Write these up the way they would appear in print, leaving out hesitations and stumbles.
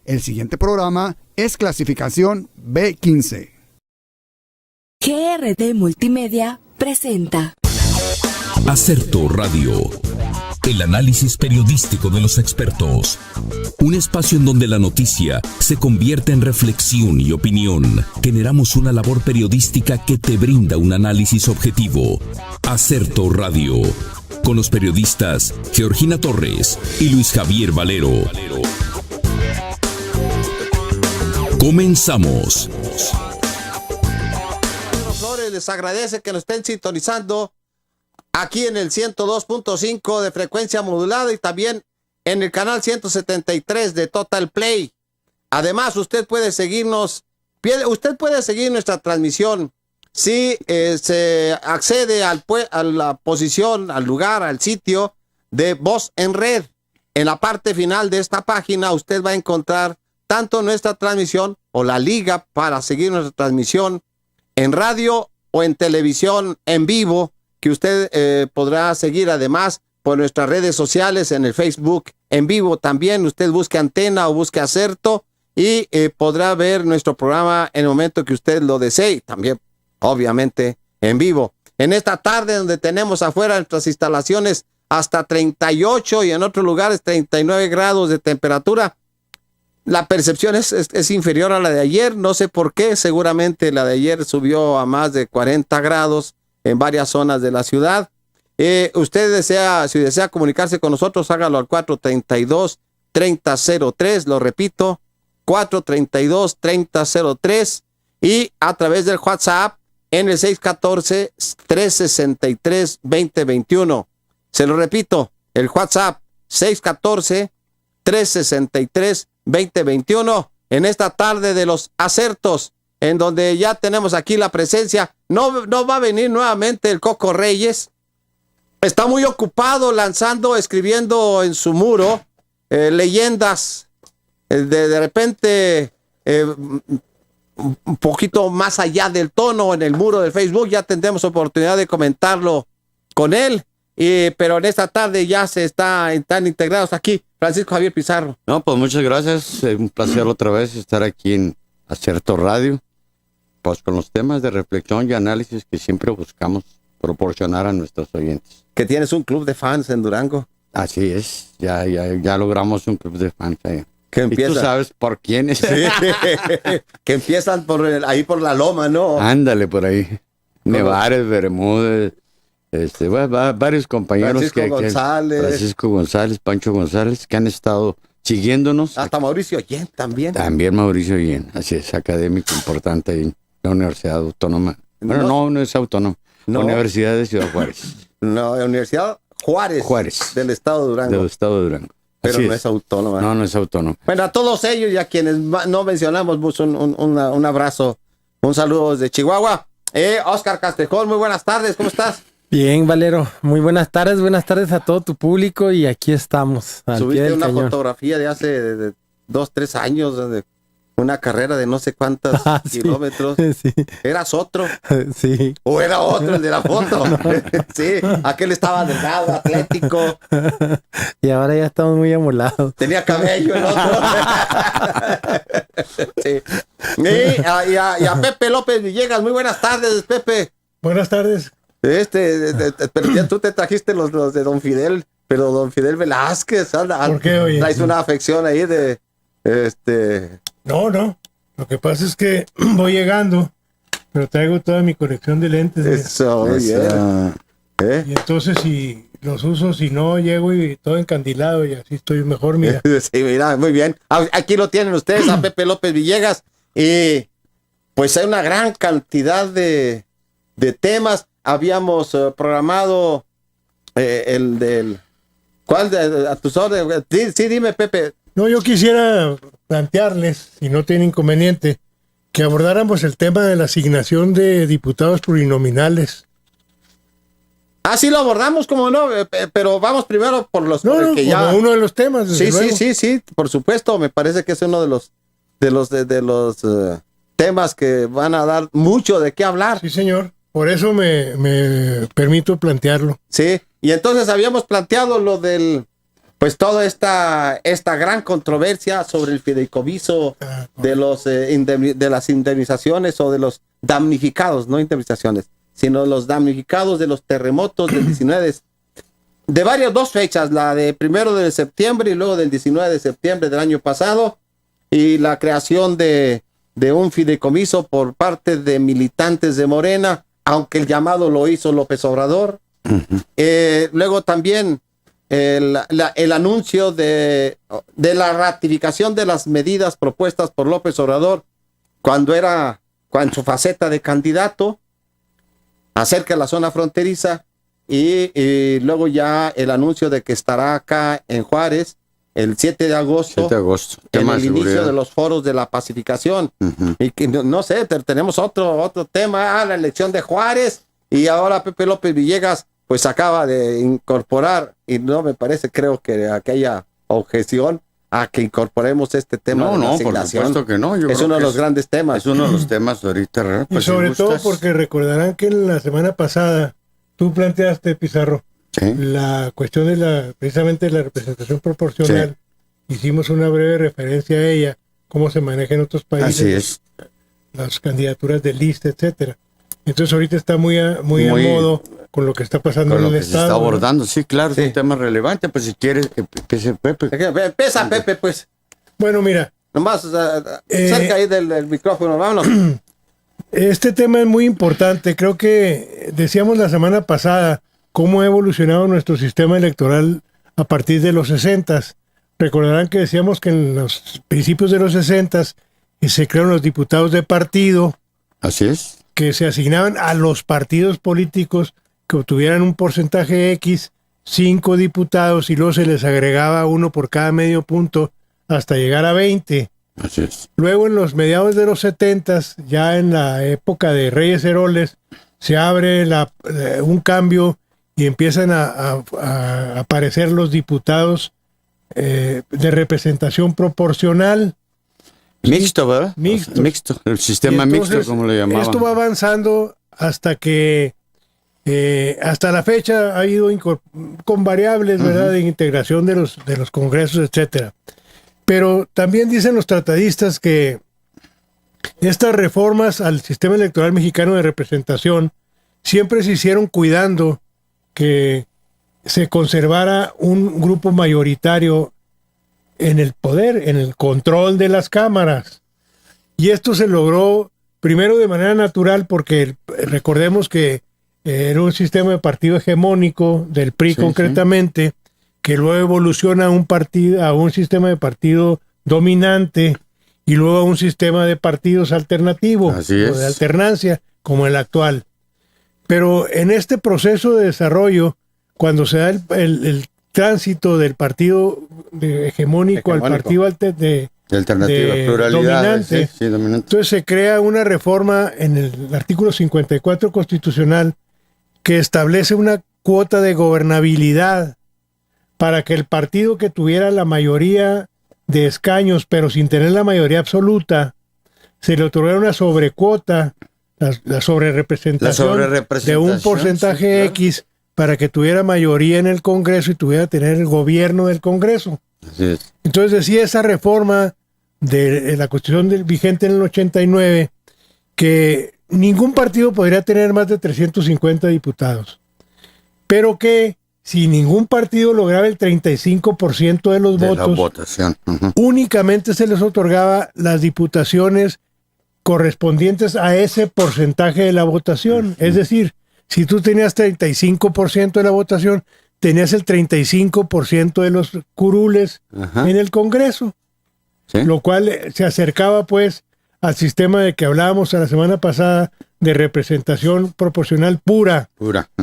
El siguiente programa es clasificación B15. GRD Multimedia presenta Acerto Radio, el análisis periodístico de los expertos. Un espacio en donde la noticia se convierte en reflexión y opinión. Generamos una labor periodística que te brinda un análisis objetivo. Acerto Radio, con los periodistas Georgina Torres y Luis Javier Valero. Comenzamos. Flores les agradece que nos estén sintonizando aquí en el 102.5 de frecuencia modulada y también en el canal 173 de Total Play. Además, usted puede seguir nuestra transmisión si se accede a la posición, al lugar, al sitio de Voz en Red. En la parte final de esta página usted va a encontrar tanto nuestra transmisión o la liga para seguir nuestra transmisión en radio o en televisión en vivo, que usted podrá seguir además por nuestras redes sociales, en el Facebook en vivo también. Usted busque Antena o busque Acerto y podrá ver nuestro programa en el momento que usted lo desee, también obviamente en vivo. En esta tarde donde tenemos afuera nuestras instalaciones hasta 38 y en otros lugares 39 grados de temperatura, la percepción es inferior a la de ayer, no sé por qué, seguramente la de ayer subió a más de 40 grados en varias zonas de la ciudad. Si desea comunicarse con nosotros, hágalo al 432-3003, lo repito, 432-3003, y a través del WhatsApp en el 614-363-2021. Se lo repito, el WhatsApp 614-363-2021, en esta tarde de los acertos, en donde ya tenemos aquí la presencia. No va a venir nuevamente el Coco Reyes. Está muy ocupado escribiendo en su muro leyendas. De repente, un poquito más allá del tono en el muro del Facebook, ya tendremos oportunidad de comentarlo con él. Pero en esta tarde ya están integrados aquí Francisco Javier Pizarro. No, pues muchas gracias. Es un placer otra vez estar aquí en Acerto Radio, pues con los temas de reflexión y análisis que siempre buscamos proporcionar a nuestros oyentes. Que tienes un club de fans en Durango. Así es, ya logramos un club de fans ahí. Que empieza. ¿Y tú sabes por quiénes? Sí. Que empiezan ahí por la loma, ¿no? Ándale, por ahí. Nevares, Bermúdez, varios compañeros. Francisco González, Pancho González, que han estado siguiéndonos. Hasta Mauricio Ollén también. También Mauricio Ollén, así es, académico importante ahí en la Universidad Autónoma. Bueno, no es autónoma. No. Universidad de Ciudad Juárez. No, Universidad Juárez. Del estado de Durango. Del estado de Durango. Pero no es autónoma. No es autónoma. Bueno, a todos ellos y a quienes no mencionamos, un abrazo, un saludo desde Chihuahua. Oscar Castejón, muy buenas tardes, ¿cómo estás? Bien, Valero, muy buenas tardes a todo tu público y aquí estamos. Subiste una fotografía de hace 2-3 años, de una carrera de no sé cuántos kilómetros. Sí. ¿Eras otro? Sí. ¿O era otro el de la foto? No. Sí, aquel estaba delgado, atlético. Y ahora ya estamos muy amolados. Tenía cabello el otro. Sí. Y a Pepe López Villegas, muy buenas tardes, Pepe. Buenas tardes. Pero ya tú te trajiste los de Don Fidel, pero Don Fidel Velázquez, ¿por qué, oye? Traes una afección ahí de No, lo que pasa es que voy llegando, pero traigo toda mi colección de lentes. Eso, bien. Y entonces si los uso, si no, llego y todo encandilado y así estoy mejor, mira. Sí, mira, muy bien. Aquí lo tienen ustedes, a Pepe López Villegas, y pues hay una gran cantidad de temas. Habíamos programado el del... ¿Cuál? A tus órdenes. Sí, dime, Pepe. No, yo quisiera plantearles, si no tiene inconveniente, que abordáramos el tema de la asignación de diputados plurinominales. Sí lo abordamos, como no, pero vamos primero por los... No, que ya... uno de los temas, desde luego. Sí, por supuesto, me parece que es uno de los temas que van a dar mucho de qué hablar. Sí, señor. Por eso me permito plantearlo. Sí, y entonces habíamos planteado lo del pues toda esta gran controversia sobre el fideicomiso de las indemnizaciones o de los damnificados, no indemnizaciones, sino los damnificados de los terremotos del 19 de dos fechas, la de 1 de septiembre y luego del 19 de septiembre del año pasado, y la creación de un fideicomiso por parte de militantes de Morena, aunque el llamado lo hizo López Obrador. Luego también el anuncio de la ratificación de las medidas propuestas por López Obrador cuando en su faceta de candidato acerca de la zona fronteriza, y luego ya el anuncio de que estará acá en Juárez el 7 de agosto, en el inicio de los foros de la pacificación. Y que no sé, tenemos otro tema, la elección de Juárez, y ahora Pepe López Villegas pues acaba de incorporar, y no me parece, creo que aquella objeción a que incorporemos este tema de la asignación. Por supuesto que no. Es uno de los grandes temas. Es uno de los temas ahorita. Y sobre todo porque recordarán que la semana pasada tú planteaste, Pizarro, la cuestión de precisamente la representación proporcional. Sí. Hicimos una breve referencia a ella, cómo se maneja en otros países. Así es. Las candidaturas de lista, etcétera. Entonces ahorita está muy a modo con lo que está pasando en el Estado. Se está abordando, sí, claro, es un tema relevante. Pues si quieres que empiece Pepe. Empieza Pepe, pues. Bueno, mira. Nomás cerca ahí del micrófono, vámonos. Este tema es muy importante. Creo que decíamos la semana pasada cómo ha evolucionado nuestro sistema electoral a partir de los 60s. Recordarán que decíamos que en los principios de los 60s se crearon los diputados de partido. Así es. Que se asignaban a los partidos políticos que obtuvieran un porcentaje X, 5 diputados, y luego se les agregaba uno por cada medio punto hasta llegar a 20. Así es. Luego en los mediados de los 70s, ya en la época de Reyes Heroles, se abre un cambio y empiezan a aparecer los diputados de representación proporcional. Mixto, ¿verdad? Mixto. El sistema mixto, como le llamaban. Esto va avanzando hasta que hasta la fecha ha ido con variables, ¿verdad?, de integración de los congresos, etcétera. Pero también dicen los tratadistas que estas reformas al sistema electoral mexicano de representación siempre se hicieron cuidando que se conservara un grupo mayoritario en el poder, en el control de las cámaras. Y esto se logró primero de manera natural porque recordemos que era un sistema de partido hegemónico del PRI concretamente, que luego evoluciona a un sistema de partido dominante y luego a un sistema de partidos alternativos o de alternancia como el actual. Pero en este proceso de desarrollo, cuando se da el tránsito del partido hegemónico al partido de alternativa, pluralidad, dominante, dominante, entonces se crea una reforma en el artículo 54 constitucional que establece una cuota de gobernabilidad para que el partido que tuviera la mayoría de escaños, pero sin tener la mayoría absoluta, se le otorgara una sobrecuota, la sobrerepresentación de un porcentaje X, para que tuviera mayoría en el Congreso y tuviera tener el gobierno del Congreso. Así es. Entonces decía esa reforma de la Constitución vigente en el 89 que ningún partido podría tener más de 350 diputados, pero que si ningún partido lograba el 35% de los votos, la votación, únicamente se les otorgaba las diputaciones correspondientes a ese porcentaje de la votación. Es decir, si tú tenías 35% de la votación, tenías el 35% de los curules en el Congreso. ¿Sí? Lo cual se acercaba pues al sistema de que hablábamos la semana pasada de representación proporcional pura.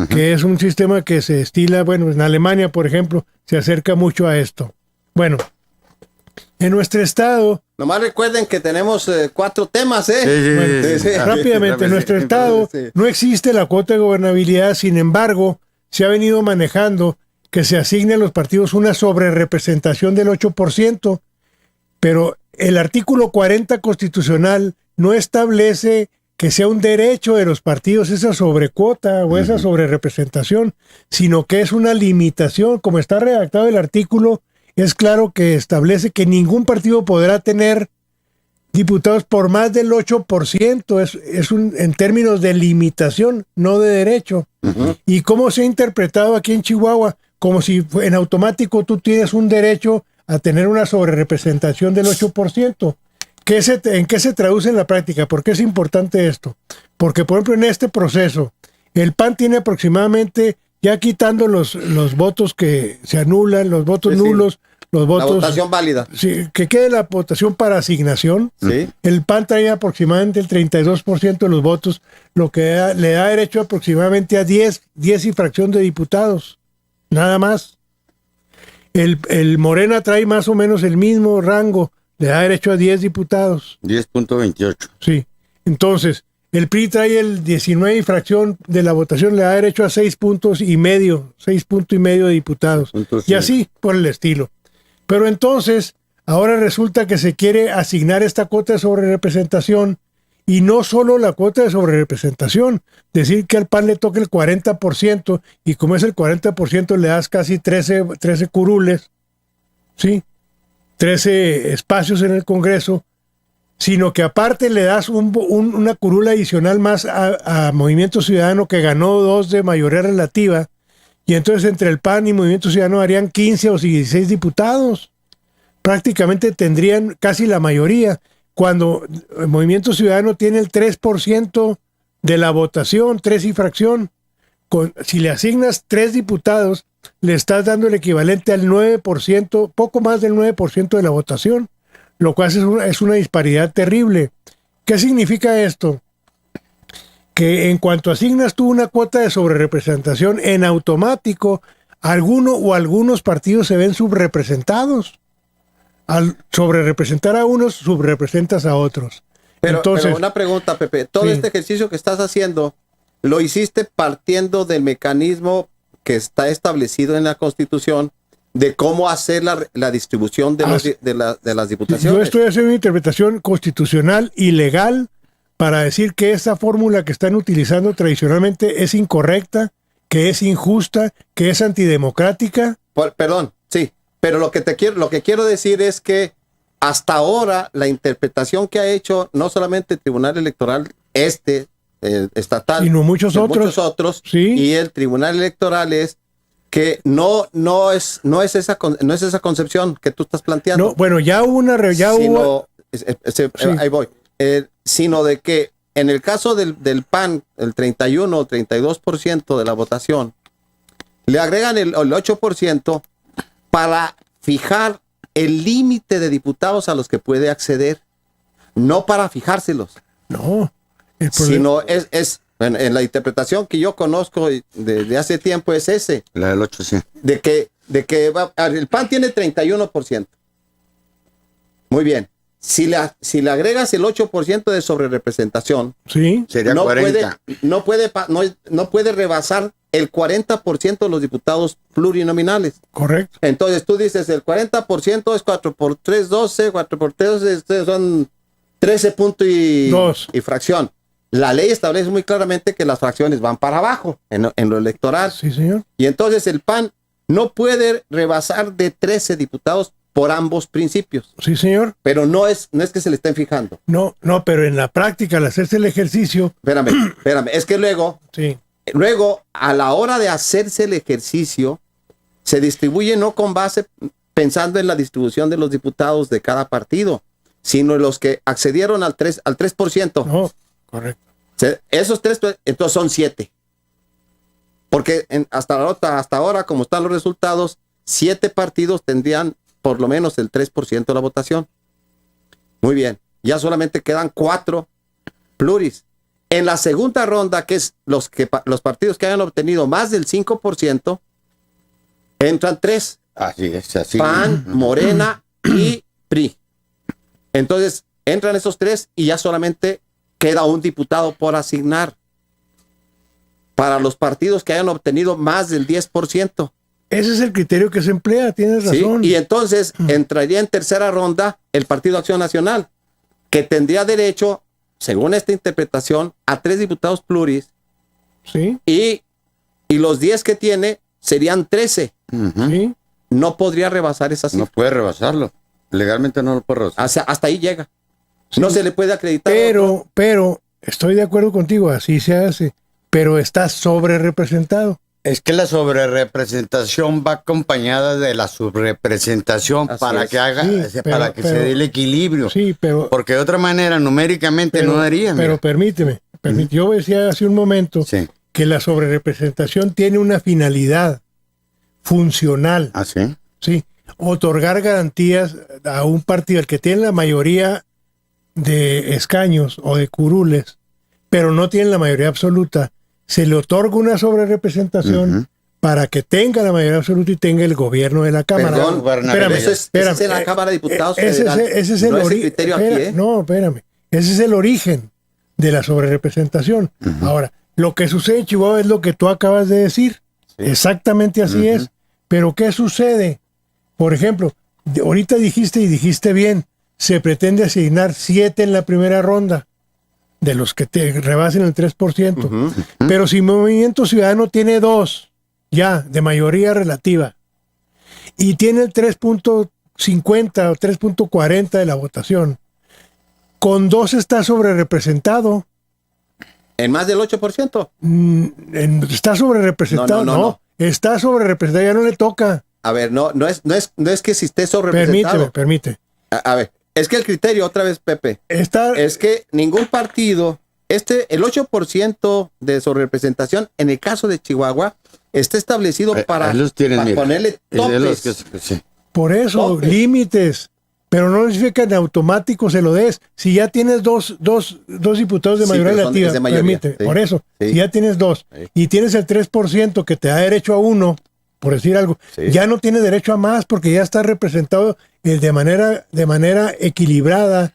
Que es un sistema que se estila, bueno, en Alemania, por ejemplo, se acerca mucho a esto. Bueno, en nuestro estado... Nomás recuerden que tenemos 4 temas, Rápidamente, en nuestro estado no existe la cuota de gobernabilidad, sin embargo, se ha venido manejando que se asigne a los partidos una sobrerepresentación del 8%, pero el artículo 40 constitucional no establece que sea un derecho de los partidos esa sobrecuota o esa sobrerepresentación, sino que es una limitación. Como está redactado el artículo, es claro que establece que ningún partido podrá tener diputados por más del 8%, en términos de limitación, no de derecho. ¿Y cómo se ha interpretado aquí en Chihuahua? Como si en automático tú tienes un derecho a tener una sobrerepresentación del 8%. ¿En qué se traduce en la práctica? ¿Por qué es importante esto? Porque, por ejemplo, en este proceso, el PAN tiene aproximadamente, ya quitando los votos que se anulan, los votos nulos, los votos... La votación válida. Sí, que quede la votación para asignación. Sí. El PAN trae aproximadamente el 32% de los votos, lo que le da derecho aproximadamente a 10 y fracción de diputados. Nada más. El Morena trae más o menos el mismo rango, le da derecho a 10 diputados. 10.28. Sí. Entonces, el PRI trae el 19 y fracción de la votación, le da derecho a 6 puntos y medio de diputados. Y así por el estilo. Pero entonces, ahora resulta que se quiere asignar esta cuota de sobrerepresentación, y no solo la cuota de sobrerepresentación, decir que al PAN le toque el 40%, y como es el 40%, le das casi 13 curules, ¿sí? 13 espacios en el Congreso, sino que aparte le das una curula adicional más a Movimiento Ciudadano, que ganó 2 de mayoría relativa, y entonces entre el PAN y Movimiento Ciudadano harían 15 o 16 diputados. Prácticamente tendrían casi la mayoría, cuando el Movimiento Ciudadano tiene el 3% de la votación, 3 y fracción. Si le asignas 3 diputados, le estás dando el equivalente al 9%, poco más del 9% de la votación, lo cual es una disparidad terrible. ¿Qué significa esto? Que en cuanto asignas tú una cuota de sobrerepresentación, en automático algunos partidos se ven subrepresentados. Al sobrerepresentar a unos, subrepresentas a otros. Pero una pregunta, Pepe. Todo este ejercicio que estás haciendo, ¿lo hiciste partiendo del mecanismo que está establecido en la Constitución de cómo hacer la distribución de las diputaciones? Yo estoy haciendo una interpretación constitucional y legal para decir que esa fórmula que están utilizando tradicionalmente es incorrecta, que es injusta, que es antidemocrática. Perdón, sí, pero lo que quiero decir es que hasta ahora la interpretación que ha hecho no solamente el Tribunal Electoral estatal, sino muchos otros, ¿sí? Y el Tribunal Electoral es que no es esa concepción que tú estás planteando. No, bueno, ya hubo ahí voy. Sino de que en el caso del PAN, el 31 o 32% de la votación, le agregan el 8% para fijar el límite de diputados a los que puede acceder, no para fijárselos. No. Sino bueno, en la interpretación que yo conozco de hace tiempo es ese. La del 8%. De que el PAN tiene 31%. Muy bien. Si le agregas el 8% de sobrerepresentación, ¿sí? Sería no 40. No puede rebasar el 40% de los diputados plurinominales. Correcto. Entonces tú dices, el 40% es 4 por 3, 12, 4 por 3, son 13 puntos y fracción. La ley establece muy claramente que las fracciones van para abajo en lo electoral. Sí, señor. Y entonces el PAN no puede rebasar de 13 diputados por ambos principios. Sí, señor. Pero no es que se le estén fijando. No, pero en la práctica, al hacerse el ejercicio... Espérame, es que luego, a la hora de hacerse el ejercicio, se distribuye no con base, pensando en la distribución de los diputados de cada partido, sino los que accedieron al 3%. No, correcto. Esos 3, entonces son 7. Porque hasta ahora, como están los resultados, 7 partidos tendrían por lo menos el 3% de la votación. Muy bien. Ya solamente quedan 4 pluris. En la segunda ronda, que es los partidos que hayan obtenido más del 5%, entran 3. Así es, así. PAN, Morena y PRI. Entonces, entran esos 3 y ya solamente queda un diputado por asignar para los partidos que hayan obtenido más del 10%. Ese es el criterio que se emplea, tienes razón. Sí, y entonces entraría en tercera ronda el Partido Acción Nacional, que tendría derecho según esta interpretación, a 3 diputados pluris Sí, y los 10 que tiene serían 13. Ujú. sí. No podría rebasar esa No cifra. puede rebasarlo. Legalmente no lo puede rebasar. Hasta ahí llega. No se le puede acreditar. Pero estoy de acuerdo contigo, así se hace. Pero está sobre representado. Es que la sobrerepresentación va acompañada de la subrepresentación Así para es. que haga, Sí, para que se dé el equilibrio. Sí, pero. Porque de otra manera, numéricamente no daría. Pero mira. permíteme. Yo decía hace un momento Sí. que la sobrerepresentación tiene una finalidad funcional. ¿Ah, sí? Sí, otorgar garantías a un partido, el que tiene la mayoría de escaños o de curules, pero no tiene la mayoría absoluta, se le otorga una sobrerepresentación Ujú. para que tenga la mayoría absoluta y tenga el gobierno de la Cámara. Perdón, gobernabilidad. eso es en la Cámara de Diputados Ese federal. es el No es el ori- criterio aquí, espera, ¿eh? No, espérame. Ese es el origen de la sobrerepresentación. Ahora, lo que sucede en Chihuahua es lo que tú acabas de decir. Exactamente así es. Pero ¿qué sucede? Por ejemplo, ahorita dijiste y dijiste bien, se pretende asignar 7 en la primera ronda de los que te rebasen el 3%. Pero si Movimiento Ciudadano tiene 2 ya de mayoría relativa y tiene el 3.50 o 3.40 de la votación, con 2 está sobre representado. En más del 8%. Está sobre representado. No. Está sobre representado, ya no le toca. A ver, no es que si esté sobrerepresentado. Permite. A ver, es que el criterio, otra vez, Pepe, Está, es que ningún partido, el 8% de sobrerepresentación, en el caso de Chihuahua, está establecido para Ellos tienen, para mira, ponerle es de los topes. que sí. por eso, Tope. límites. Pero no significa que en automático se lo des. Si ya tienes dos diputados de Sí, mayoría pero son- relativa, es de mayoría, permite. sí. Por eso, Sí. si ya tienes 2 Sí. y tienes el 3% que te da derecho a 1, por decir algo, Sí. ya no tienes derecho a más porque ya está representado de manera equilibrada,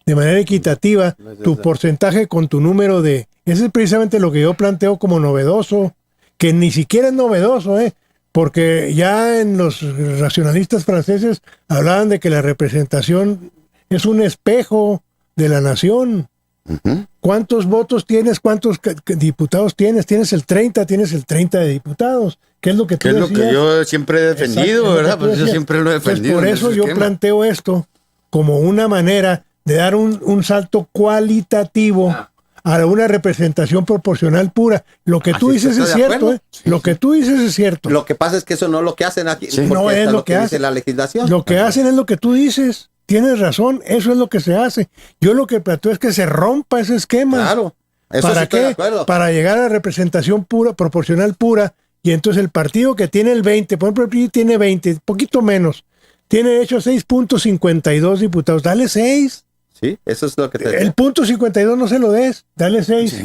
de manera equitativa, tu porcentaje con tu número de... Ese es precisamente lo que yo planteo como novedoso, que ni siquiera es novedoso, porque ya en los racionalistas franceses hablaban de que la representación es un espejo de la nación. Ujú. ¿Cuántos votos tienes? ¿Cuántos diputados tienes? Tienes el 30 de diputados. ¿Qué es lo que tú Que es lo que decías? yo siempre he defendido, Exacto, es lo ¿verdad? que tú Pues yo decías. siempre lo he Entonces, defendido. por en eso ese yo esquema. planteo esto como una manera de dar un salto cualitativo a una representación proporcional pura. Lo que tú Así dices está, es ¿de cierto, acuerdo? Lo que tú dices es cierto. Lo que pasa es que eso no es lo que hacen aquí, Sí. porque No es está lo que dice hacen. la legislación. Lo que hacen es lo que tú dices. Tienes razón, eso es lo que se hace. Yo lo que planteo es que se rompa ese esquema. Claro. Eso sí ¿Para estoy de qué? acuerdo. Para llegar a la representación pura, proporcional pura, y entonces el partido que tiene el 20, por ejemplo, el PRI tiene 20, poquito menos, tiene derecho a 6.52 diputados, dale 6. Sí, eso es lo que te El punto 52 no se lo des, dale 6.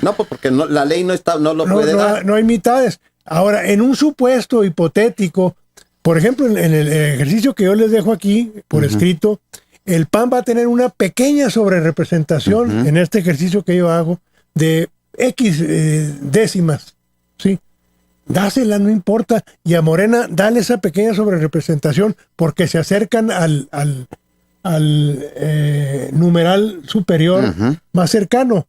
No, pues porque la ley no lo puede dar. No hay mitades. Ahora, en un supuesto hipotético, por ejemplo, en el ejercicio que yo les dejo aquí por escrito, el PAN va a tener una pequeña sobrerepresentación en este ejercicio que yo hago de X décimas, ¿sí? Dásela, no importa. Y a Morena, dale esa pequeña sobrerepresentación porque se acercan al numeral superior más cercano.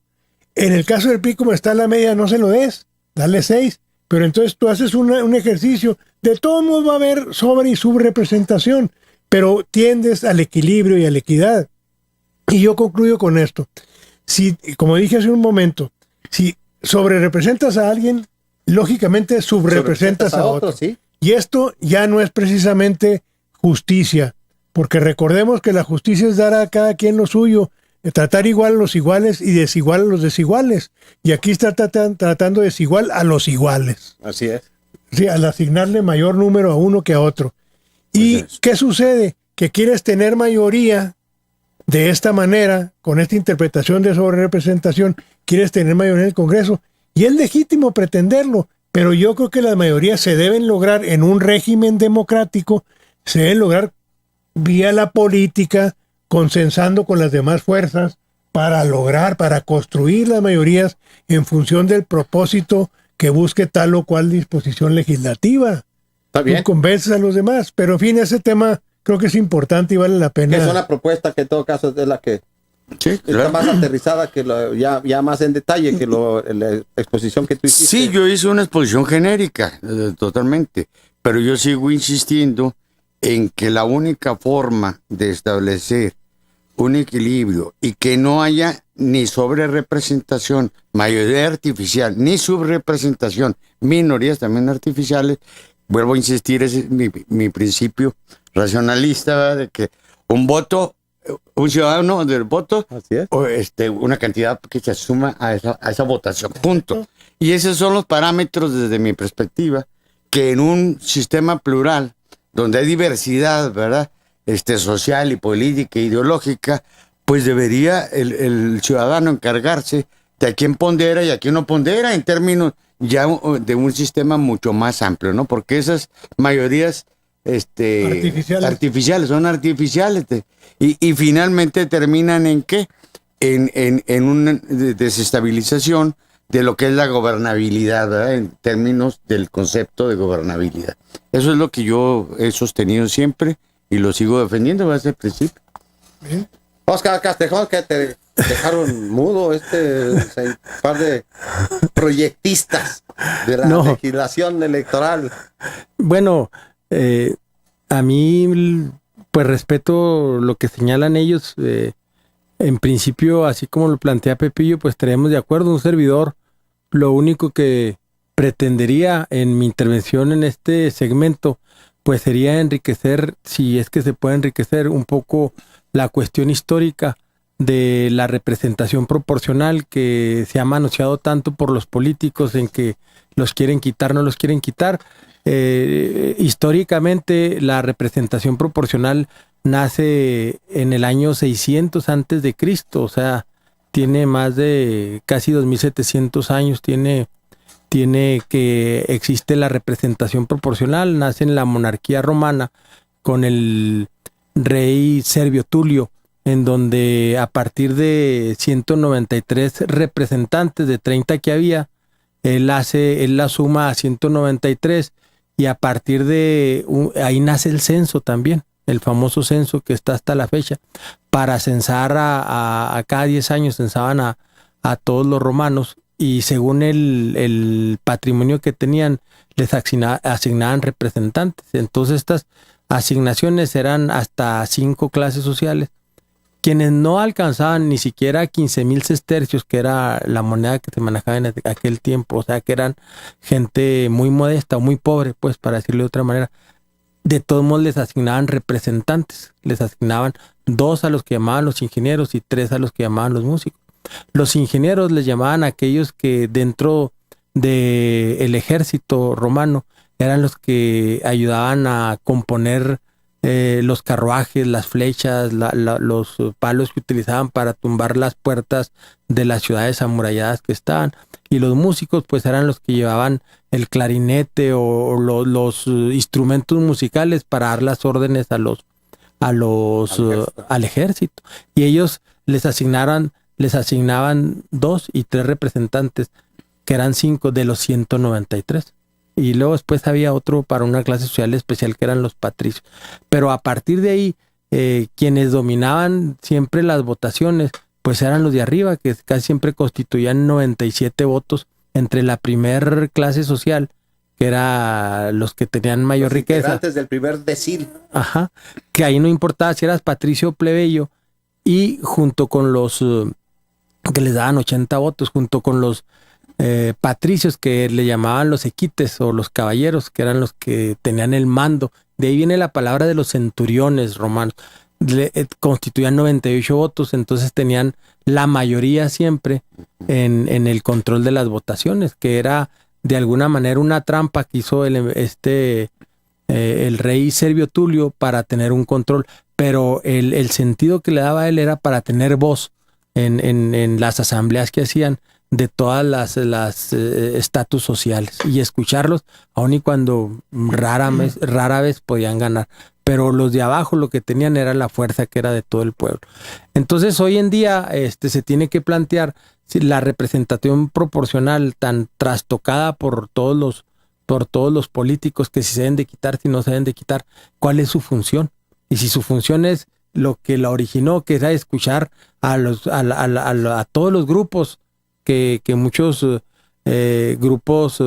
En el caso del PRI, como está la media, no se lo des, dale 6. Pero entonces tú haces un ejercicio, de todos modos va a haber sobre y subrepresentación, pero tiendes al equilibrio y a la equidad. Y yo concluyo con esto. Si, como dije hace un momento, si sobrerepresentas a alguien, lógicamente subrepresentas a otro. sí. Y esto ya no es precisamente justicia, porque recordemos que la justicia es dar a cada quien lo suyo, tratar igual a los iguales y desigual a los desiguales. Y aquí está tratando desigual a los iguales. Así es. Sí, al asignarle mayor número a uno que a otro. ¿Y qué sucede? Que quieres tener mayoría de esta manera, con esta interpretación de sobrerepresentación, quieres tener mayoría en el Congreso. Y es legítimo pretenderlo, pero yo creo que las mayorías se deben lograr en un régimen democrático, se deben lograr vía la política, consensando con las demás fuerzas para construir las mayorías en función del propósito que busque tal o cual disposición legislativa. Está bien. Tú convences a los demás, pero en fin, ese tema creo que es importante y vale la pena. Que es una propuesta que en todo caso es la que Sí, Está claro. más aterrizada que ya más en detalle que la exposición que tú hiciste. Sí, yo hice una exposición genérica, totalmente, pero yo sigo insistiendo en que la única forma de establecer un equilibrio y que no haya ni sobrerepresentación, mayoría artificial, ni subrepresentación, minorías también artificiales, vuelvo a insistir, ese es mi principio racionalista, ¿verdad? De que un voto, un ciudadano del voto, Así es. o una cantidad que se suma a esa votación, punto. Y esos son los parámetros desde mi perspectiva, que en un sistema plural, donde hay diversidad, ¿verdad? Social y política e ideológica, pues debería el ciudadano encargarse de a quién pondera y a quién no pondera en términos ya de un sistema mucho más amplio, ¿no? Porque esas mayorías artificiales son artificiales y finalmente terminan ¿en qué? En una desestabilización de lo que es la gobernabilidad, ¿verdad? En términos del concepto de gobernabilidad. Eso es lo que yo he sostenido siempre y lo sigo defendiendo desde el principio. Oscar Castejón, que te dejaron mudo par de proyectistas de la legislación electoral. Bueno, a mí, pues respeto lo que señalan ellos. En principio, así como lo plantea Pepillo, pues estaríamos de acuerdo. Un servidor, lo único que pretendería en mi intervención en este segmento, pues sería enriquecer, si es que se puede enriquecer un poco la cuestión histórica de la representación proporcional que se ha manoseado tanto por los políticos en que los quieren quitar, no los quieren quitar. Históricamente la representación proporcional nace en el año 600 antes de Cristo, o sea, tiene más de casi 2700 años, tiene que existe la representación proporcional, nace en la monarquía romana con el rey Servio Tulio, en donde a partir de 193 representantes de 30 que había, él la suma a 193 y a partir de ahí nace el censo también, el famoso censo que está hasta la fecha. Para censar a cada 10 años censaban a todos los romanos y según el patrimonio que tenían les asignaban representantes. Entonces estas asignaciones eran hasta 5 clases sociales. Quienes no alcanzaban ni siquiera 15,000 sestercios, que era la moneda que se manejaba en aquel tiempo, o sea que eran gente muy modesta o muy pobre, pues para decirlo de otra manera, de todos modos les asignaban representantes, les asignaban 2 a los que llamaban los ingenieros y 3 a los que llamaban los músicos. Los ingenieros les llamaban a aquellos que dentro del ejército romano eran los que ayudaban a componer los carruajes, las flechas, los palos que utilizaban para tumbar las puertas de las ciudades amuralladas que estaban. Y los músicos pues eran los que llevaban el clarinete o los instrumentos musicales para dar las órdenes al ejército. Y ellos les asignaban 2 y 3 representantes, que eran 5 de los 193. Y luego después había otro para una clase social especial que eran los patricios. Pero a partir de ahí, quienes dominaban siempre las votaciones, pues eran los de arriba, que casi siempre constituían 97 votos entre la primer clase social, que era los que tenían mayor riqueza. Antes del primer decil. Ajá, que ahí no importaba si eras patricio o plebeyo, y junto con los que les daban 80 votos, junto con los patricios que le llamaban los equites o los caballeros, que eran los que tenían el mando. De ahí viene la palabra de los centuriones romanos. Constituían 98 votos, entonces tenían la mayoría siempre en el control de las votaciones, que era de alguna manera una trampa que hizo el rey Servio Tulio para tener un control, pero el sentido que le daba a él era para tener voz en las asambleas que hacían de todas las estatus sociales y escucharlos, aun y cuando rara vez podían ganar. Pero los de abajo lo que tenían era la fuerza que era de todo el pueblo. Entonces hoy en día se tiene que plantear si la representación proporcional tan trastocada por todos los políticos, que si se deben de quitar, si no se deben de quitar, ¿cuál es su función? Y si su función es lo que la originó, que era escuchar a todos los grupos, que muchos grupos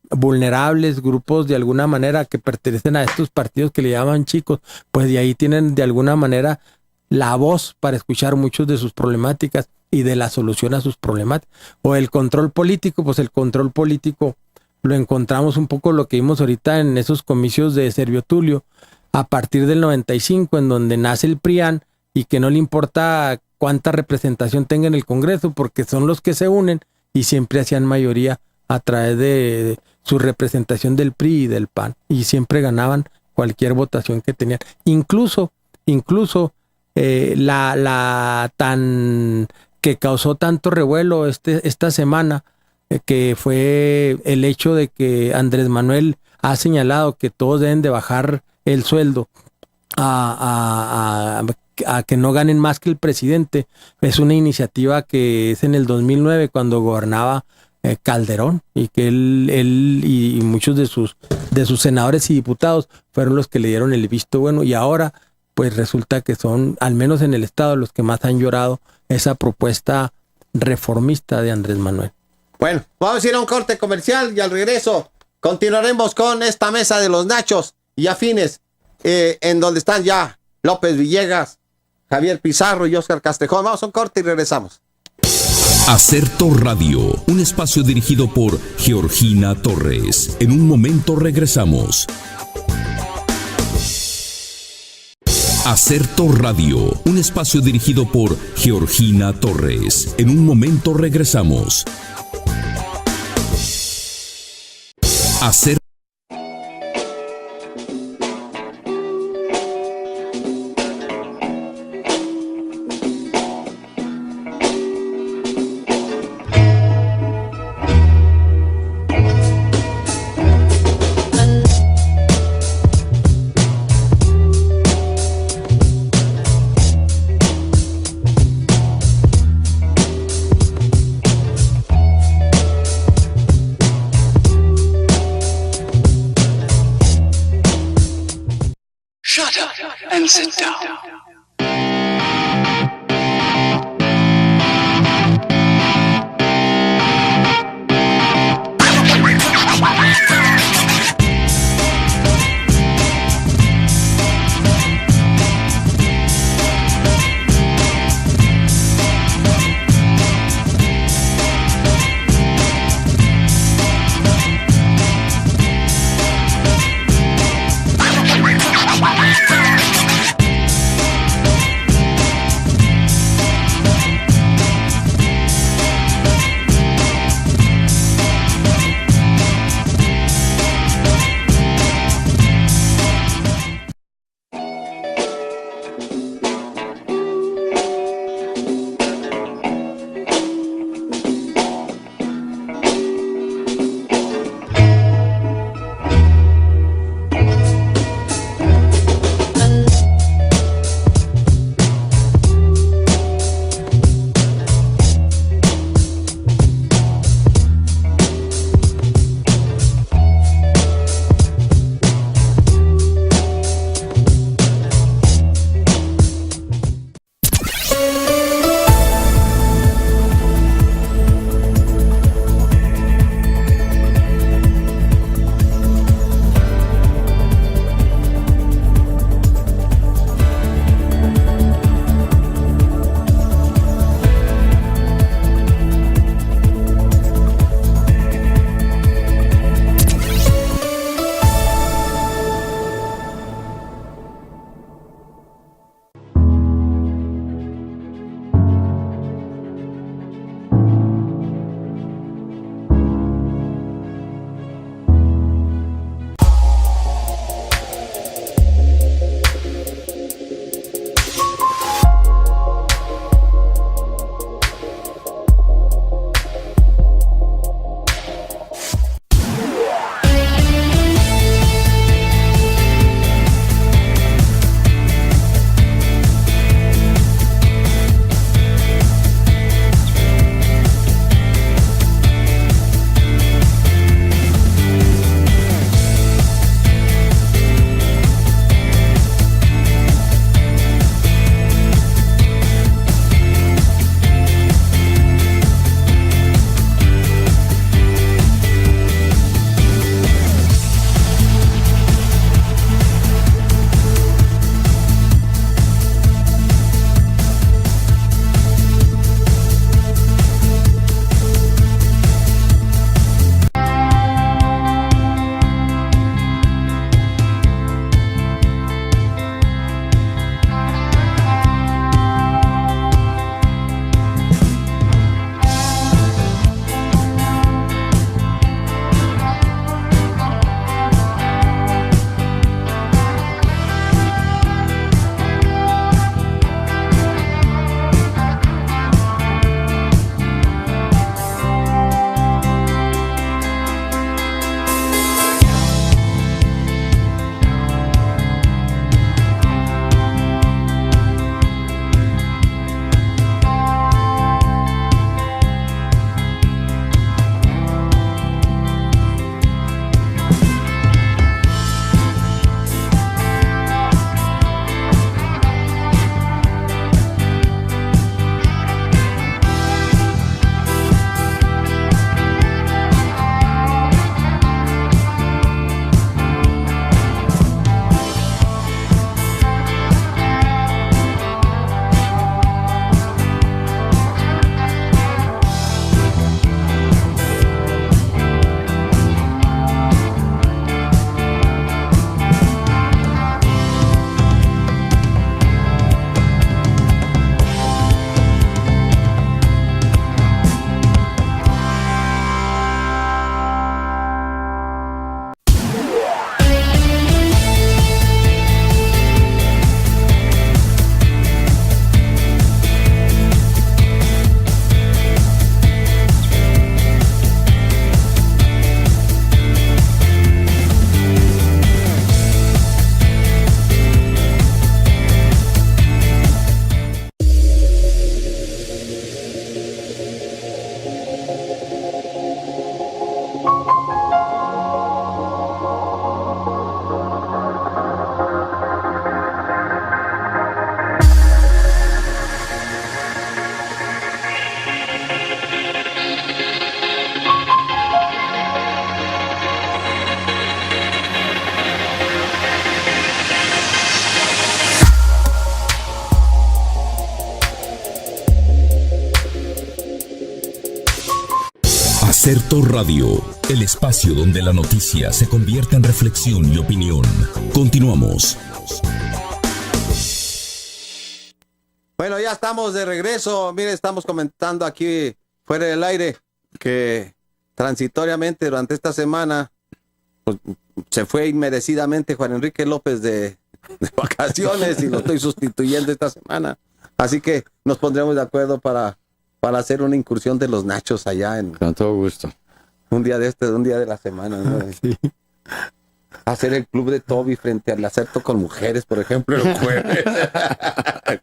vulnerables, grupos de alguna manera que pertenecen a estos partidos que le llaman chicos, pues de ahí tienen de alguna manera la voz para escuchar muchos de sus problemáticas y de la solución a sus problemáticas. O el control político, pues el control político lo encontramos un poco lo que vimos ahorita en esos comicios de Servio Tulio, a partir del 95, en donde nace el PRIAN, y que no le importa cuánta representación tenga en el Congreso, porque son los que se unen y siempre hacían mayoría a través de su representación del PRI y del PAN, y siempre ganaban cualquier votación que tenían. Incluso la tan que causó tanto revuelo esta semana, que fue el hecho de que Andrés Manuel ha señalado que todos deben de bajar el sueldo a que no ganen más que el presidente. Es una iniciativa que es en el 2009, cuando gobernaba Calderón, y que él y muchos de sus senadores y diputados fueron los que le dieron el visto bueno, y ahora pues resulta que son, al menos en el estado, los que más han llorado esa propuesta reformista de Andrés Manuel. Bueno, vamos a ir a un corte comercial y al regreso continuaremos con esta mesa de los nachos y afines, en donde están ya López Villegas, Javier Pizarro y Óscar Castejón. Vamos a un corte y regresamos. Acerto Radio, un espacio dirigido por Georgina Torres. En un momento regresamos. Acerto Radio, un espacio dirigido por Georgina Torres. En un momento regresamos. Acerto. And sit down. Acerto Radio, el espacio donde la noticia se convierte en reflexión y opinión. Continuamos. Bueno, ya estamos de regreso. Mire, estamos comentando aquí fuera del aire que transitoriamente durante esta semana pues, se fue inmerecidamente Juan Enrique López de vacaciones y lo estoy sustituyendo esta semana. Así que nos pondremos de acuerdo para hacer una incursión de los nachos allá en Con todo gusto. un día de la semana, ¿no? Sí. Hacer el club de Toby frente al Acerto con mujeres, por ejemplo, el jueves.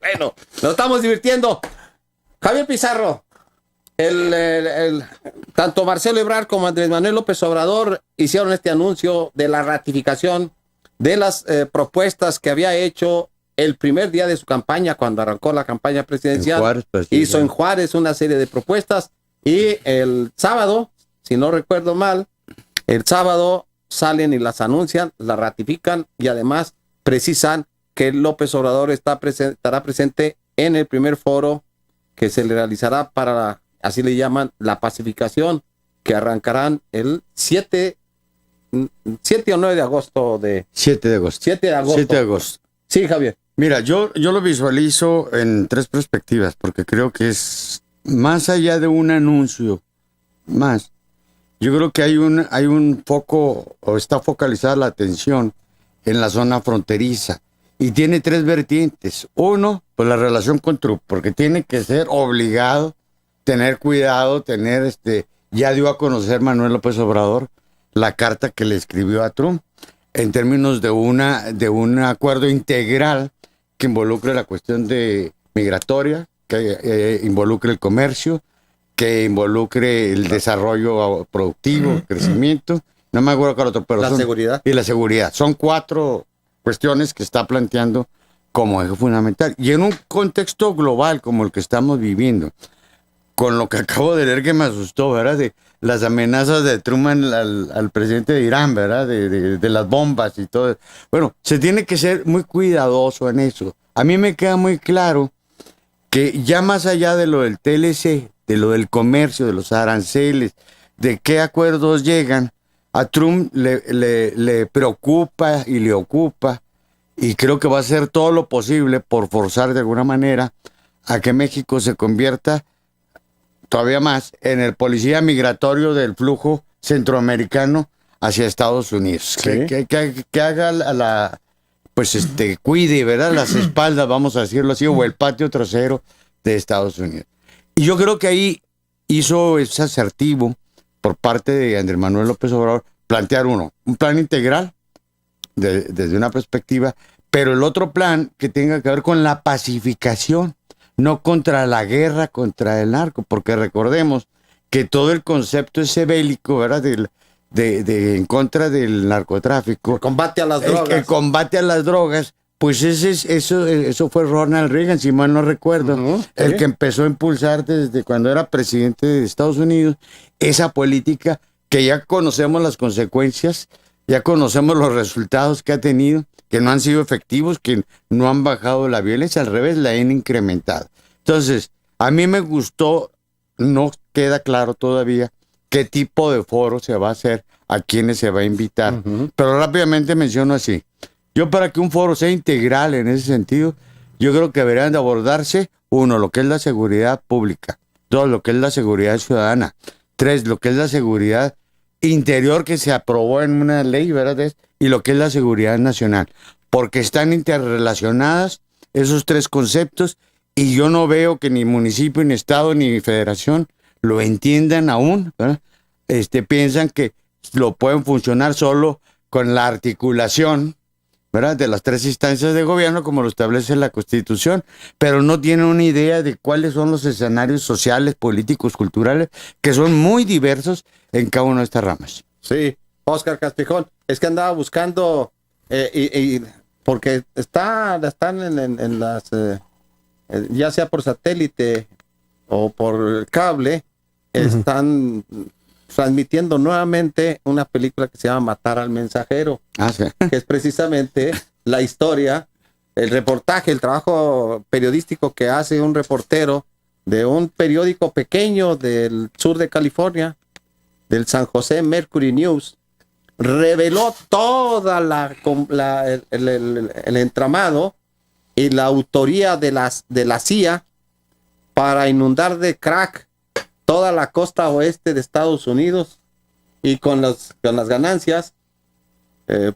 Bueno, nos estamos divirtiendo. Javier Pizarro, tanto Marcelo Ebrard como Andrés Manuel López Obrador hicieron este anuncio de la ratificación de las propuestas que había hecho el primer día de su campaña, cuando arrancó la campaña presidencial. En Juárez, hizo en Juárez una serie de propuestas y el sábado, si no recuerdo mal, el sábado salen y las anuncian, las ratifican y además precisan que López Obrador estará presente en el primer foro que se le realizará para, así le llaman, la pacificación, que arrancarán el 7 o 9 de agosto. 7 de agosto. 7 de agosto. 7 de agosto. Sí, Javier. Mira, yo lo visualizo en 3 perspectivas, porque creo que es más allá de un anuncio, más. Yo creo que hay un foco, o está focalizada la atención en la zona fronteriza, y tiene 3 vertientes. Uno, pues la relación con Trump, porque tiene que ser obligado, tener cuidado, ya dio a conocer Manuel López Obrador la carta que le escribió a Trump, en términos de un acuerdo integral que involucre la cuestión de migratoria, que involucre el comercio, que involucre el desarrollo productivo, crecimiento, no me acuerdo cuál otro, pero seguridad. Y la seguridad. Son 4 cuestiones que está planteando como eje fundamental. Y en un contexto global como el que estamos viviendo, con lo que acabo de leer que me asustó, ¿verdad? De las amenazas de Truman al presidente de Irán, ¿verdad? De las bombas y todo. Bueno, se tiene que ser muy cuidadoso en eso. A mí me queda muy claro que ya más allá de lo del TLC, de lo del comercio, de los aranceles, de qué acuerdos llegan, a Trump le preocupa y le ocupa, y creo que va a hacer todo lo posible por forzar de alguna manera a que México se convierta todavía más en el policía migratorio del flujo centroamericano hacia Estados Unidos. Sí. Que haga cuide, ¿verdad? Las espaldas, vamos a decirlo así, o el patio trasero de Estados Unidos. Y yo creo que ahí hizo ese asertivo por parte de Andrés Manuel López Obrador plantear un plan integral desde una perspectiva, pero el otro plan que tenga que ver con la pacificación, no contra la guerra, contra el narco, porque recordemos que todo el concepto ese bélico, ¿verdad? En contra del narcotráfico. El combate a las drogas. El combate a las drogas, pues eso fue Ronald Reagan, si mal no recuerdo, el que empezó a impulsar desde cuando era presidente de Estados Unidos, esa política que ya conocemos las consecuencias, ya conocemos los resultados que ha tenido, que no han sido efectivos, que no han bajado la violencia, al revés, la han incrementado. Entonces, a mí me gustó, no queda claro todavía qué tipo de foro se va a hacer, a quiénes se va a invitar, pero rápidamente menciono así. Yo, para que un foro sea integral en ese sentido, yo creo que deberían de abordarse, 1, lo que es la seguridad pública, 2, lo que es la seguridad ciudadana, 3, lo que es la seguridad interior que se aprobó en una ley, ¿verdad? Y lo que es la seguridad nacional, porque están interrelacionadas esos 3 conceptos, y yo no veo que ni municipio, ni estado, ni federación lo entiendan aún, ¿verdad? Piensan que lo pueden funcionar solo con la articulación, ¿verdad?, de las 3 instancias de gobierno como lo establece la Constitución, pero no tienen una idea de cuáles son los escenarios sociales, políticos, culturales, que son muy diversos en cada una de estas ramas. Sí, Oscar Castrejón, es que andaba buscando, porque están en las, ya sea por satélite o por cable, están transmitiendo nuevamente una película que se llama Matar al Mensajero, Sí. que es precisamente la historia, el reportaje, el trabajo periodístico que hace un reportero de un periódico pequeño del sur de California, del San José Mercury News reveló toda el entramado y la autoría de la CIA para inundar de crack toda la costa oeste de Estados Unidos y con las ganancias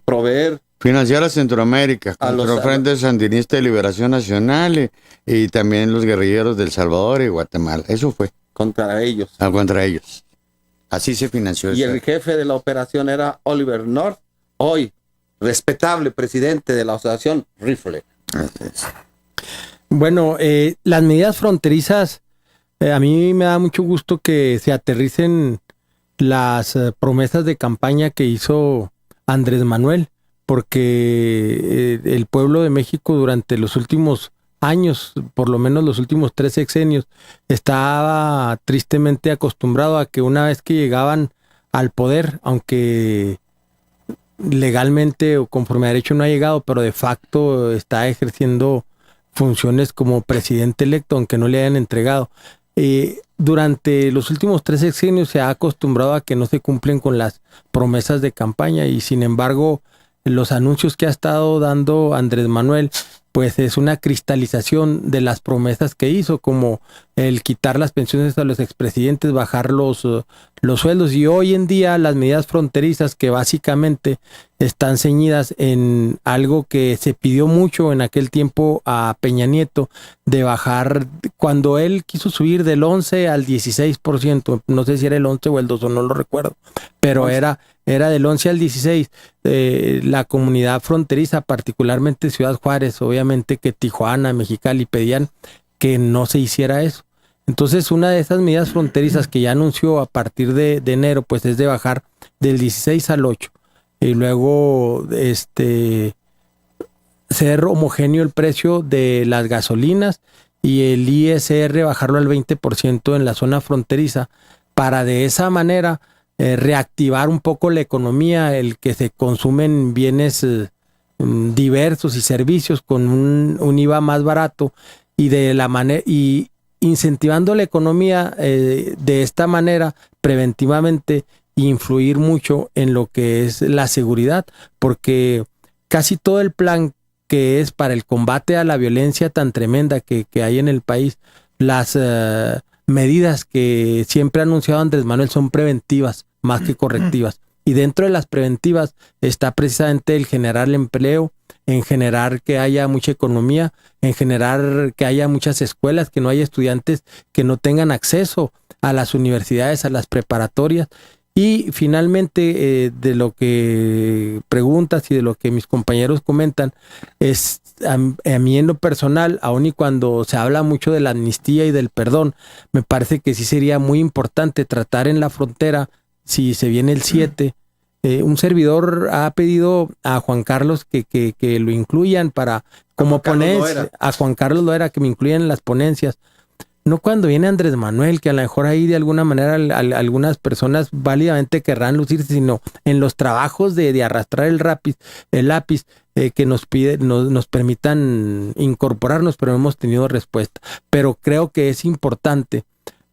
proveer financiar a Centroamérica contra el Frente Sandinista de Liberación Nacional y también los guerrilleros del Salvador y Guatemala. Eso fue. Contra ellos. Contra ellos. Así se financió. Y el jefe de la operación era Oliver North, hoy respetable presidente de la asociación Rifle. Bueno, las medidas fronterizas, a mí me da mucho gusto que se aterricen las promesas de campaña que hizo Andrés Manuel, porque el pueblo de México durante los últimos años, por lo menos los últimos 3 sexenios, estaba tristemente acostumbrado a que una vez que llegaban al poder, aunque legalmente o conforme a derecho no ha llegado, pero de facto está ejerciendo funciones como presidente electo, aunque no le hayan entregado. Durante los últimos 3 sexenios se ha acostumbrado a que no se cumplen con las promesas de campaña y sin embargo los anuncios que ha estado dando Andrés Manuel pues es una cristalización de las promesas que hizo, como el quitar las pensiones a los expresidentes, bajar los sueldos, y hoy en día las medidas fronterizas que básicamente están ceñidas en algo que se pidió mucho en aquel tiempo a Peña Nieto, de bajar, cuando él quiso subir del 11 al 16%, no sé si era el 11 o el 2, no lo recuerdo, pero era del 11 al 16, la comunidad fronteriza, particularmente Ciudad Juárez, obviamente que Tijuana, Mexicali, pedían que no se hiciera eso. Entonces una de esas medidas fronterizas que ya anunció a partir de enero, pues es de bajar del 16 al 8, y luego ser homogéneo el precio de las gasolinas y el ISR bajarlo al 20% en la zona fronteriza, para de esa manera reactivar un poco la economía, el que se consumen bienes diversos y servicios con un IVA más barato, y de la manera y incentivando la economía de esta manera preventivamente, influir mucho en lo que es la seguridad, porque casi todo el plan que es para el combate a la violencia tan tremenda que hay en el país, las medidas que siempre ha anunciado Andrés Manuel son preventivas más que correctivas. Y dentro de las preventivas está precisamente el generar el empleo, en generar que haya mucha economía, en generar que haya muchas escuelas, que no haya estudiantes que no tengan acceso a las universidades, a las preparatorias. Y finalmente, de lo que preguntas y de lo que mis compañeros comentan, es a mí en lo personal, aun y cuando se habla mucho de la amnistía y del perdón, me parece que sí sería muy importante tratar en la frontera, si se viene el 7, un servidor ha pedido a Juan Carlos que lo incluyan para como ponencia, a Juan Carlos Loera que me incluyan en las ponencias. No cuando viene Andrés Manuel, que a lo mejor ahí de alguna manera algunas personas válidamente querrán lucirse, sino en los trabajos de arrastrar el lápiz que nos permitan incorporarnos, pero no hemos tenido respuesta. Pero creo que es importante,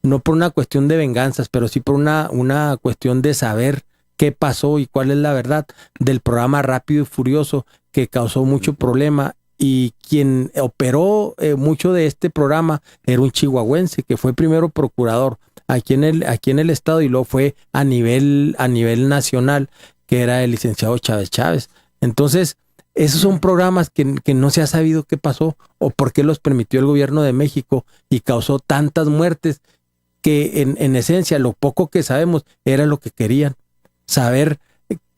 no por una cuestión de venganzas, pero sí por una cuestión de saber qué pasó y cuál es la verdad del programa Rápido y Furioso, que causó mucho problema, y quien operó mucho de este programa era un chihuahuense que fue primero procurador aquí en el estado y luego fue a nivel nacional, que era el licenciado Chávez. Entonces, esos son programas que no se ha sabido qué pasó o por qué los permitió el gobierno de México y causó tantas muertes, que en esencia lo poco que sabemos era lo que querían, saber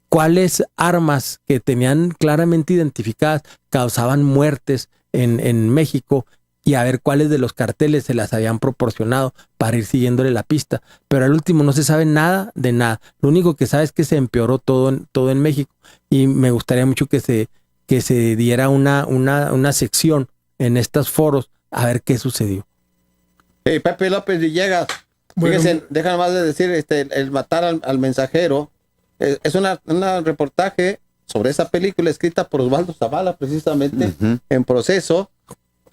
cuáles armas que tenían claramente identificadas causaban muertes en México, y a ver cuáles de los carteles se las habían proporcionado para ir siguiéndole la pista. Pero al último no se sabe nada de nada. Lo único que sabe es que se empeoró todo en México, y me gustaría mucho que se diera una sección en estos foros a ver qué sucedió. Hey, Pepe López Villegas, fíjense, déjame más de decir, el matar al mensajero, es un reportaje sobre esa película escrita por Osvaldo Zavala, precisamente, en proceso,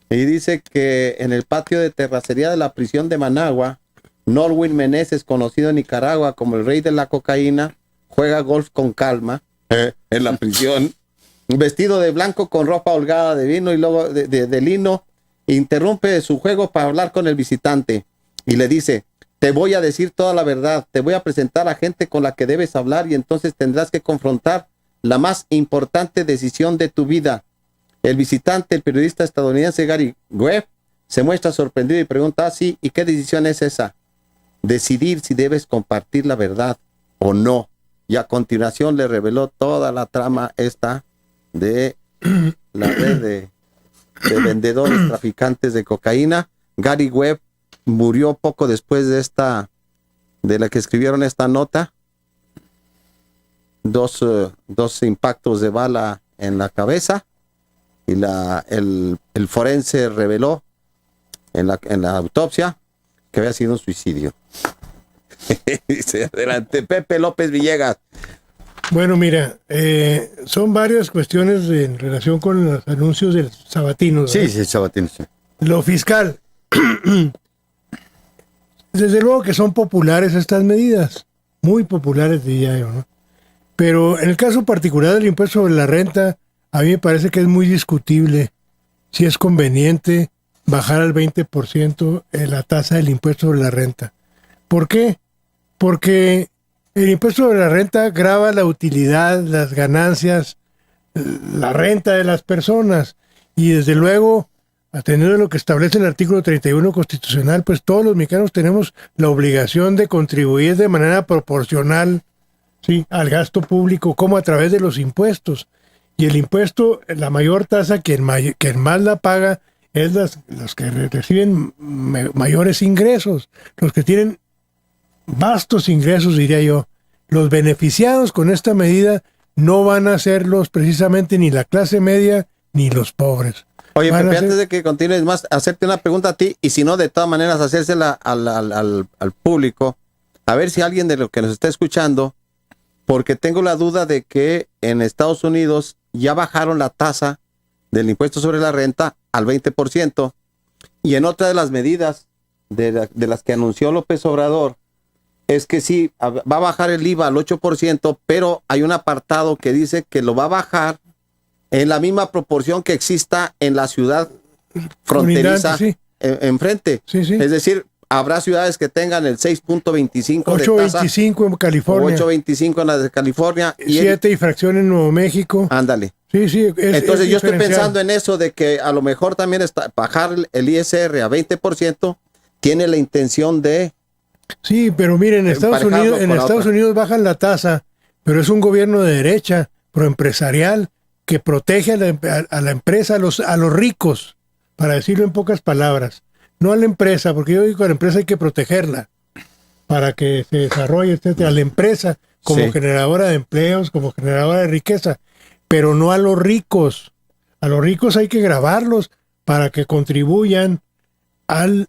y dice que en el patio de terracería de la prisión de Managua, Norwin Meneses, conocido en Nicaragua como el rey de la cocaína, juega golf con calma en la prisión, vestido de blanco con ropa holgada de vino y luego de lino, interrumpe su juego para hablar con el visitante y le dice: te voy a decir toda la verdad, te voy a presentar a gente con la que debes hablar y entonces tendrás que confrontar la más importante decisión de tu vida. El visitante, el periodista estadounidense Gary Webb, se muestra sorprendido y pregunta: sí, ¿y qué decisión es esa? Decidir si debes compartir la verdad o no. Y a continuación le reveló toda la trama esta de la red de vendedores traficantes de cocaína. Gary Webb murió poco después de la que escribieron esta nota. Dos impactos de bala en la cabeza. Y el forense reveló en la autopsia que había sido un suicidio. Dice, adelante, Pepe López Villegas. Bueno, mira, son varias cuestiones en relación con los anuncios del Sabatino. Sí, Sabatino, sí. Lo fiscal. Desde luego que son populares estas medidas, muy populares diría yo, ¿no? Pero en el caso particular del impuesto sobre la renta, a mí me parece que es muy discutible si es conveniente bajar al 20% la tasa del impuesto sobre la renta. ¿Por qué? Porque el impuesto sobre la renta grava la utilidad, las ganancias, la renta de las personas. Y desde luego, atendiendo a lo que establece el artículo 31 constitucional, pues todos los mexicanos tenemos la obligación de contribuir de manera proporcional, ¿sí?, al gasto público, como a través de los impuestos. Y el impuesto, la mayor tasa, quien más la paga es los que reciben mayores ingresos, los que tienen vastos ingresos, diría yo. Los beneficiados con esta medida no van a ser precisamente ni la clase media ni los pobres. Oye, Pepe, antes de que continúes más, hacerte una pregunta a ti, y si no, de todas maneras, hacérsela al público, a ver si alguien de lo que nos está escuchando, porque tengo la duda de que en Estados Unidos ya bajaron la tasa del impuesto sobre la renta al 20%, y en otra de las medidas de las que anunció López Obrador, es que sí, va a bajar el IVA al 8%, pero hay un apartado que dice que lo va a bajar en la misma proporción que exista en la ciudad fronteriza, sí, enfrente. Sí, sí. Es decir, habrá ciudades que tengan el 6.25 8.25 en California. 8.25 en la de California. 7 y fracción en Nuevo México. Ándale. Sí, sí. Entonces yo estoy pensando en eso, de que a lo mejor también bajar el ISR a 20% tiene la intención de... Sí, pero miren, en Estados Unidos bajan la tasa, pero es un gobierno de derecha, proempresarial, que protege a la empresa, a los ricos, para decirlo en pocas palabras. No a la empresa, porque yo digo que a la empresa hay que protegerla para que se desarrolle, etcétera. A la empresa como generadora de empleos, como generadora de riqueza, pero no a los ricos. A los ricos hay que gravarlos para que contribuyan al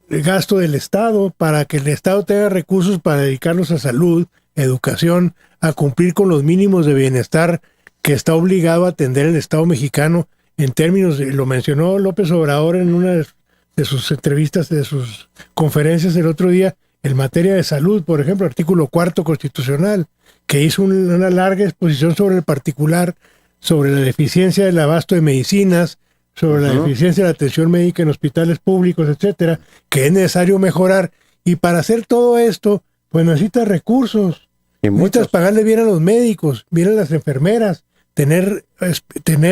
gasto del Estado, para que el Estado tenga recursos para dedicarlos a salud, educación, a cumplir con los mínimos de bienestar que está obligado a atender el Estado mexicano en términos, lo mencionó López Obrador en una de sus entrevistas, de sus conferencias el otro día, en materia de salud, por ejemplo, artículo 4 constitucional, que hizo una larga exposición sobre el particular, sobre la deficiencia del abasto de medicinas, sobre la deficiencia de la atención médica en hospitales públicos, etcétera, que es necesario mejorar. Y para hacer todo esto, pues necesitas recursos. Necesitas pagarle bien a los médicos, bien a las enfermeras, tener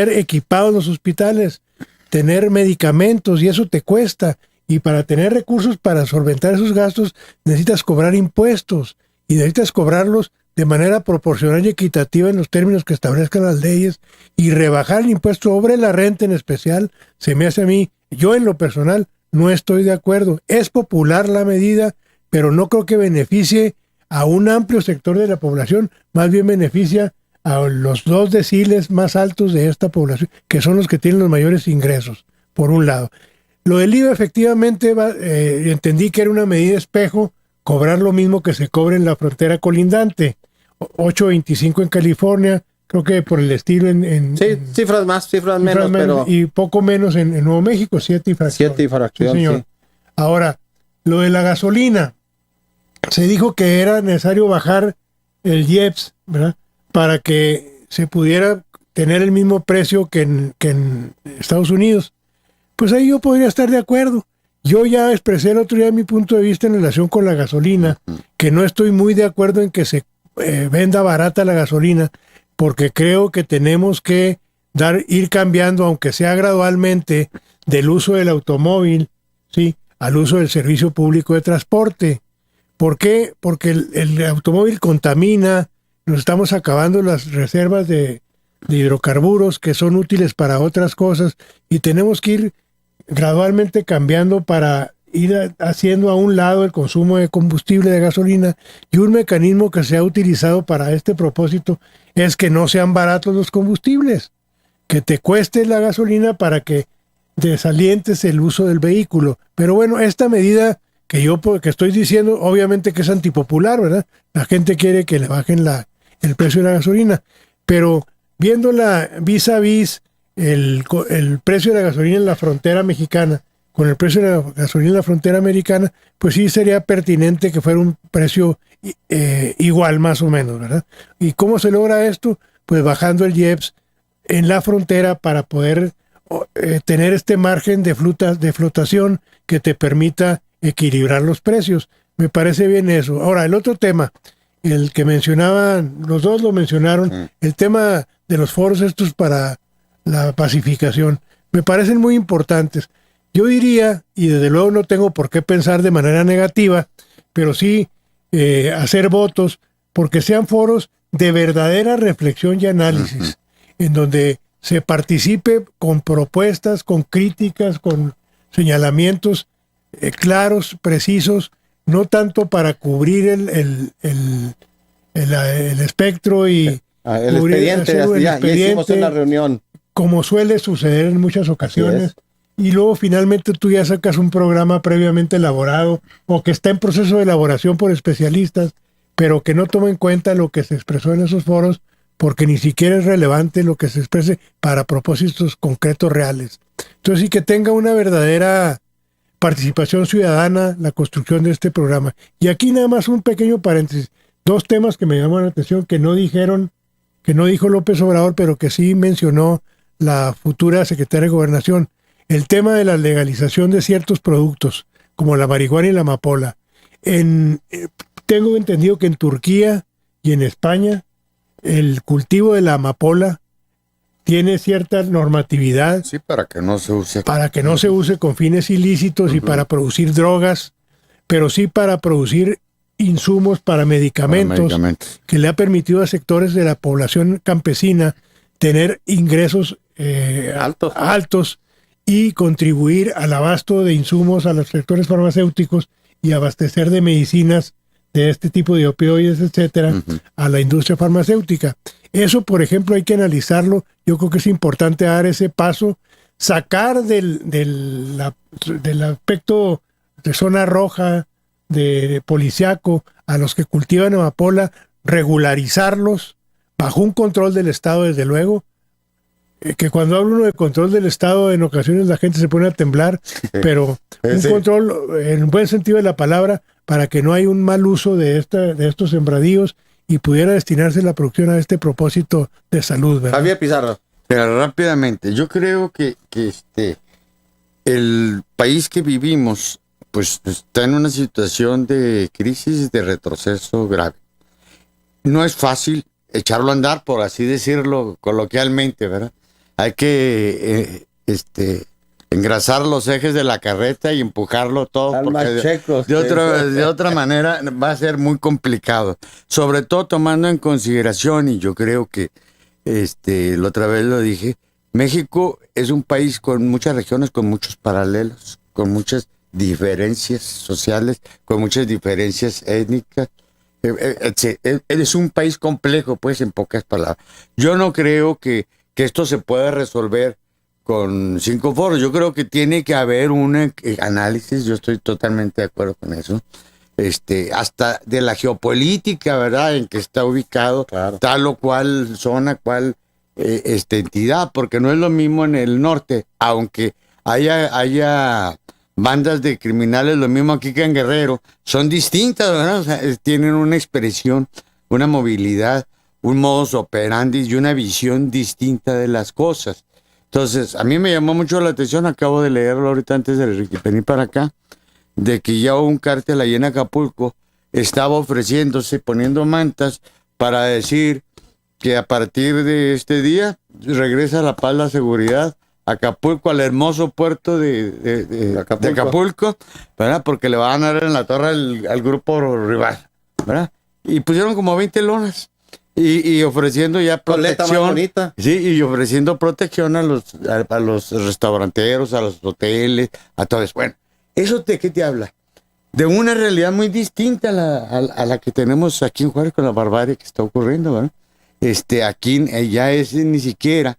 equipados los hospitales, tener medicamentos, y eso te cuesta. Y para tener recursos para solventar esos gastos, necesitas cobrar impuestos, y necesitas cobrarlos de manera proporcional y equitativa en los términos que establezcan las leyes, y rebajar el impuesto sobre la renta en especial, se me hace a mí, yo en lo personal, no estoy de acuerdo. Es popular la medida, pero no creo que beneficie a un amplio sector de la población, más bien beneficia a los 2 deciles más altos de esta población, que son los que tienen los mayores ingresos, por un lado. Lo del IVA efectivamente entendí que era una medida espejo, cobrar lo mismo que se cobra en la frontera colindante, 8.25 en California, creo que por el estilo cifras más, cifras menos, pero... Y poco menos en Nuevo México, 7 y fracción. 7 y fracción, sí, señor. Sí. Ahora, lo de la gasolina, se dijo que era necesario bajar el IEPS, ¿verdad? Para que se pudiera tener el mismo precio que en Estados Unidos. Pues ahí yo podría estar de acuerdo. Yo ya expresé el otro día mi punto de vista en relación con la gasolina, que no estoy muy de acuerdo en que se venda barata la gasolina, porque creo que tenemos que ir cambiando, aunque sea gradualmente, del uso del automóvil, ¿sí?, al uso del servicio público de transporte. ¿Por qué? Porque el automóvil contamina, nos estamos acabando las reservas de hidrocarburos que son útiles para otras cosas y tenemos que ir gradualmente cambiando para ir haciendo a un lado el consumo de combustible de gasolina, y un mecanismo que se ha utilizado para este propósito es que no sean baratos los combustibles, que te cueste la gasolina para que desalientes el uso del vehículo. Pero bueno, esta medida que estoy diciendo, obviamente que es antipopular, ¿verdad? La gente quiere que le bajen el precio de la gasolina, pero viéndola vis a vis el precio de la gasolina en la frontera mexicana con el precio de la gasolina en la frontera americana, pues sí sería pertinente que fuera un precio igual más o menos, ¿verdad? ¿Y cómo se logra esto? Pues bajando el IEPS en la frontera para poder tener este margen de flotación que te permita equilibrar los precios. Me parece bien eso. Ahora, el otro tema, el que mencionaban, los dos lo mencionaron, el tema de los foros estos para la pacificación, me parecen muy importantes. Yo diría, y desde luego no tengo por qué pensar de manera negativa, pero sí hacer votos porque sean foros de verdadera reflexión y análisis, en donde se participe con propuestas, con críticas, con señalamientos claros, precisos, no tanto para cubrir el espectro y el cubrir, expediente, ya hicimos una reunión. Como suele suceder en muchas ocasiones, y luego finalmente tú ya sacas un programa previamente elaborado o que está en proceso de elaboración por especialistas, pero que no toma en cuenta lo que se expresó en esos foros, porque ni siquiera es relevante lo que se exprese para propósitos concretos reales. Entonces sí que tenga una verdadera participación ciudadana la construcción de este programa. Y aquí nada más un pequeño paréntesis, dos temas que me llaman la atención que no dijo López Obrador, pero que sí mencionó la futura secretaria de Gobernación. El tema de la legalización de ciertos productos, como la marihuana y la amapola. Tengo entendido que en Turquía y en España el cultivo de la amapola tiene cierta normatividad. Sí, para que no se use. Para que no se use con fines ilícitos y para producir drogas, pero sí para producir insumos para medicamentos, que le ha permitido a sectores de la población campesina tener ingresos altos y contribuir al abasto de insumos a los sectores farmacéuticos y abastecer de medicinas de este tipo de opioides, etcétera, a la industria farmacéutica. Eso, por ejemplo, hay que analizarlo. Yo creo que es importante dar ese paso, sacar del aspecto de zona roja, de policiaco, a los que cultivan amapola, regularizarlos bajo un control del Estado, desde luego. Que cuando habla uno de control del Estado, en ocasiones la gente se pone a temblar, pero un control en buen sentido de la palabra, para que no haya un mal uso de estos sembradíos y pudiera destinarse la producción a este propósito de salud, ¿verdad? Javier Pizarro. Pero rápidamente, yo creo que el país que vivimos pues está en una situación de crisis, de retroceso grave. No es fácil echarlo a andar, por así decirlo coloquialmente, ¿verdad? Hay que engrasar los ejes de la carreta y empujarlo todo, porque de otra manera va a ser muy complicado. Sobre todo tomando en consideración, y yo creo que la otra vez lo dije, México es un país con muchas regiones, con muchos paralelos, con muchas diferencias sociales, con muchas diferencias étnicas. Es un país complejo, pues, en pocas palabras. Yo no creo que esto se pueda resolver con 5 foros. Yo creo que tiene que haber un análisis, yo estoy totalmente de acuerdo con eso, hasta de la geopolítica, ¿verdad?, en que está ubicado, claro, tal o cual zona, cual entidad, porque no es lo mismo en el norte, aunque haya bandas de criminales, lo mismo aquí que en Guerrero, son distintas, ¿verdad? O sea, tienen una expresión, una movilidad, un modus operandi y una visión distinta de las cosas. Entonces, a mí me llamó mucho la atención, acabo de leerlo ahorita antes de venir para acá, de que ya un cártel ahí en Acapulco estaba ofreciéndose, poniendo mantas para decir que a partir de este día regresa la paz, la seguridad, Acapulco, al hermoso puerto de Acapulco, ¿verdad? Porque le van a dar en la torre al grupo rival, ¿verdad? Y pusieron como 20 lonas y ofreciendo ya protección. Sí, y ofreciendo protección a los restauranteros, a los hoteles, a todos. Bueno, ¿eso de qué te habla? De una realidad muy distinta a la que tenemos aquí en Juárez con la barbarie que está ocurriendo, ¿verdad? Aquí ya es ni siquiera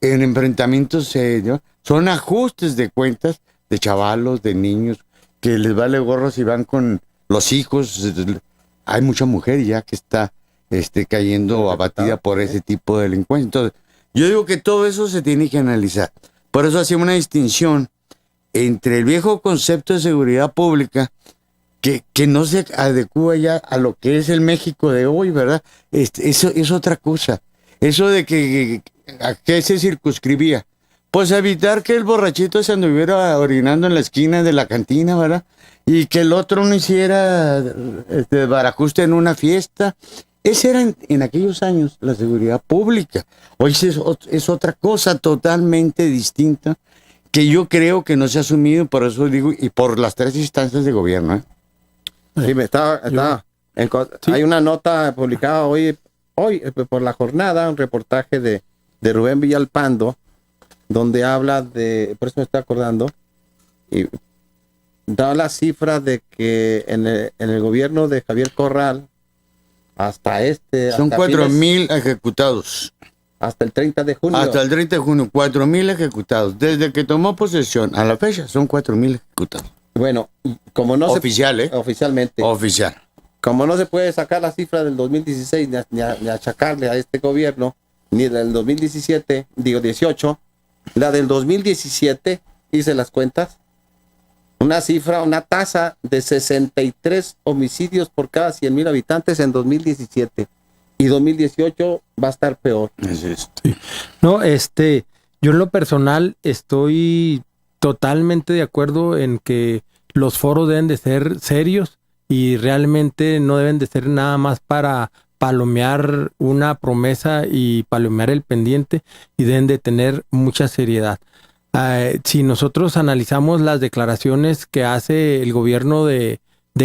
en enfrentamientos serios, son ajustes de cuentas de chavalos, de niños, que les vale gorro si van con los hijos. Hay mucha mujer ya que está cayendo abatida por ese tipo de delincuencia. Entonces, yo digo que todo eso se tiene que analizar. Por eso hacía una distinción entre el viejo concepto de seguridad pública que no se adecua ya a lo que es el México de hoy, ¿verdad? Eso es otra cosa. Eso de que ¿a qué se circunscribía? Pues evitar que el borrachito se anduviera orinando en la esquina de la cantina, ¿verdad? Y que el otro no hiciera barajuste en una fiesta. Esa era en aquellos años la seguridad pública. Hoy es otra cosa totalmente distinta que yo creo que no se ha asumido, por eso digo, y por las tres instancias de gobierno, ¿eh? Sí, hay una nota publicada hoy por La Jornada, un reportaje de Rubén Villalpando, donde habla por eso me estoy acordando, y da la cifra de que en el gobierno de Javier Corral, son 4,000 ejecutados. Hasta el 30 de junio. Hasta el 30 de junio, 4,000 ejecutados. Desde que tomó posesión a la fecha, son 4,000 ejecutados. Bueno, como no oficialmente. Oficial. Como no se puede sacar la cifra del 2016 ni achacarle a este gobierno, ni del 2017, 18, la del 2017, hice las cuentas, una tasa de 63 homicidios por cada 100,000 habitantes en 2017. Y 2018 va a estar peor. Sí. No, yo en lo personal estoy totalmente de acuerdo en que los foros deben de ser serios y realmente no deben de ser nada más para palomear una promesa y palomear el pendiente, y deben de tener mucha seriedad. Si nosotros analizamos las declaraciones que hace el gobierno de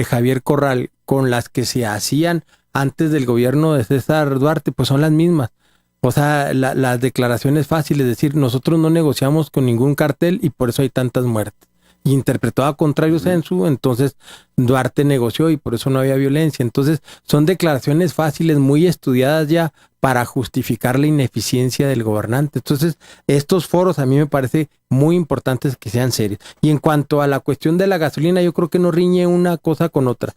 Javier Corral con las que se hacían antes del gobierno de César Duarte, pues son las mismas. O sea, las declaraciones fáciles, es decir, nosotros no negociamos con ningún cartel y por eso hay tantas muertes. Y interpretó a contrario censu, entonces Duarte negoció y por eso no había violencia. Entonces son declaraciones fáciles, muy estudiadas ya para justificar la ineficiencia del gobernante. Entonces estos foros a mí me parece muy importantes que sean serios. Y en cuanto a la cuestión de la gasolina, yo creo que no riñe una cosa con otra.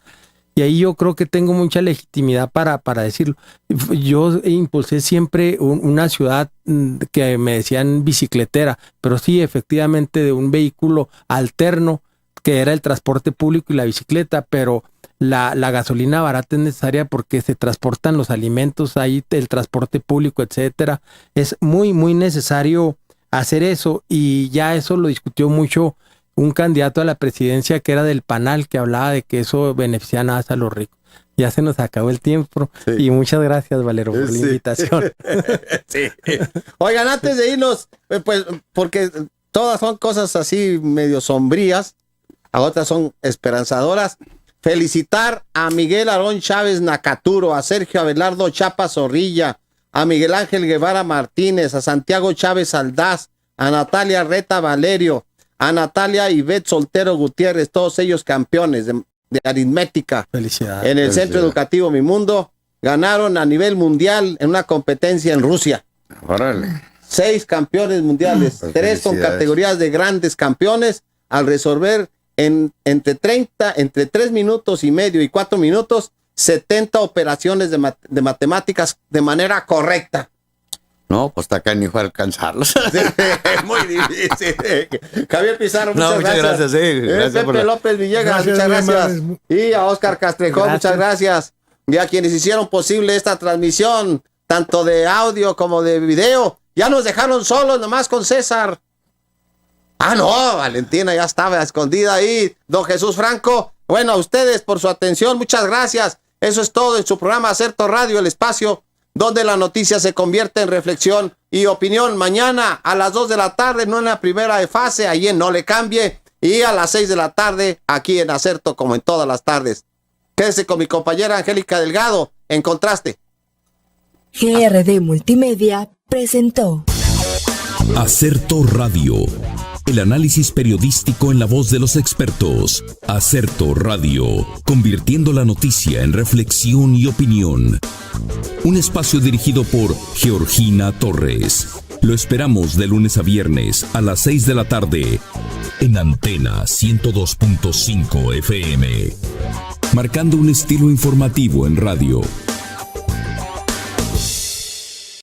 Y ahí yo creo que tengo mucha legitimidad para decirlo. Yo impulsé siempre una ciudad que me decían bicicletera, pero sí, efectivamente, de un vehículo alterno, que era el transporte público y la bicicleta, pero la gasolina barata es necesaria porque se transportan los alimentos, ahí el transporte público, etcétera. Es muy, muy necesario hacer eso, y ya eso lo discutió mucho un candidato a la presidencia que era del PANAL, que hablaba de que eso beneficia nada más a los ricos. Ya se nos acabó el tiempo, sí. Y muchas gracias, Valero, por la invitación. Sí. Oigan, antes de irnos, pues, porque todas son cosas así medio sombrías, a otras son esperanzadoras. Felicitar a Miguel Aarón Chávez Nacaturo, a Sergio Abelardo Chapa Zorrilla, a Miguel Ángel Guevara Martínez, a Santiago Chávez Aldaz, a Natalia Reta Valerio, a Natalia Ivette Soltero Gutiérrez, todos ellos campeones de aritmética. Felicidades. En el Centro Educativo Mi Mundo, ganaron a nivel mundial en una competencia en Rusia. Órale. 6 campeones mundiales, 3 con categorías de grandes campeones, al resolver entre 3 minutos y medio y 4 minutos, 70 operaciones de matemáticas de manera correcta. No, pues está canijo alcanzarlos. Muy difícil. Javier Pizarro, muchas Muchas gracias. gracias, Pepe López Villegas, Gracias, muchas muy gracias. amables. Y a Oscar Castrejón, Gracias. muchas gracias. Y a quienes hicieron posible esta transmisión, tanto de audio como de video. Ya nos dejaron solos nomás con César. Ah, no, Valentina ya estaba escondida ahí. Don Jesús Franco, bueno, a ustedes por su atención, muchas gracias. Eso es todo en su programa Acerto Radio, el espacio donde la noticia se convierte en reflexión y opinión. Mañana a las 2 de la tarde, no en la primera fase, ahí en No Le Cambie, y a las 6 de la tarde, aquí en Acerto, como en todas las tardes. Quédese con mi compañera Angélica Delgado, en Contraste. GRD Multimedia presentó Acerto Radio. El análisis periodístico en la voz de los expertos. Acerto Radio, convirtiendo la noticia en reflexión y opinión. Un espacio dirigido por Georgina Torres. Lo esperamos de lunes a viernes a las 6 de la tarde en Antena 102.5 FM. Marcando un estilo informativo en radio.